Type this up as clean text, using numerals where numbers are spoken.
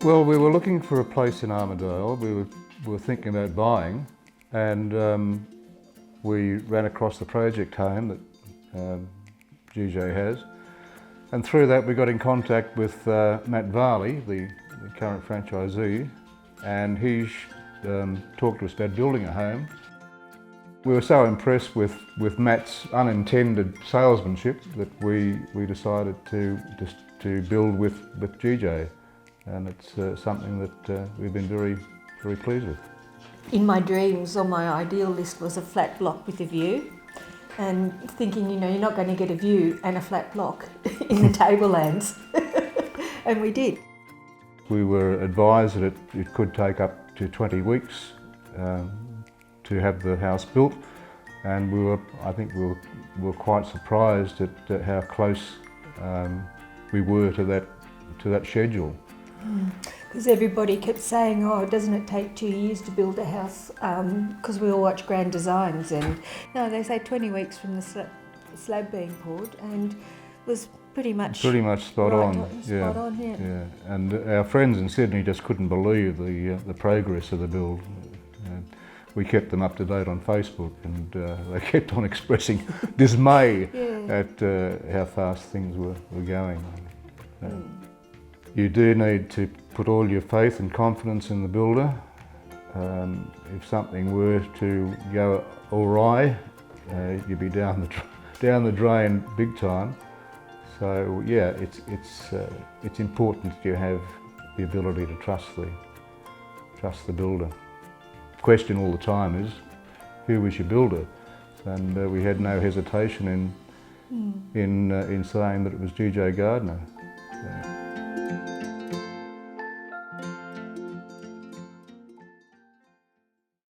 Well, we were looking for a place in Armidale. We were thinking about buying, and we ran across the project home that GJ has, and through that we got in contact with Matt Varley, the current franchisee, and he talked to us about building a home. We were so impressed with Matt's unintended salesmanship that we decided to build with GJ, and it's something that we've been very pleased with. In my dreams, on my ideal list was a flat block with a view, and thinking, you're not going to get a view and a flat block in the Tablelands, and we did. We were advised that it could take up to 20 weeks to have the house built, and I think we were quite surprised at how close we were to that schedule. Because everybody kept saying, doesn't it take 2 years to build a house? Because we all watch Grand Designs, and no, they say 20 weeks from the slab being poured, and was pretty much spot on. Spot on, yeah. Yeah. And our friends in Sydney just couldn't believe the progress of the build. We kept them up to date on Facebook, and they kept on expressing dismay at how fast things were going. You do need to put all your faith and confidence in the builder. If something were to go awry, you'd be down the drain big time. So yeah, it's important that you have the ability to trust the builder. The question all the time is, who was your builder? And we had no hesitation in saying that it was GJ Gardner.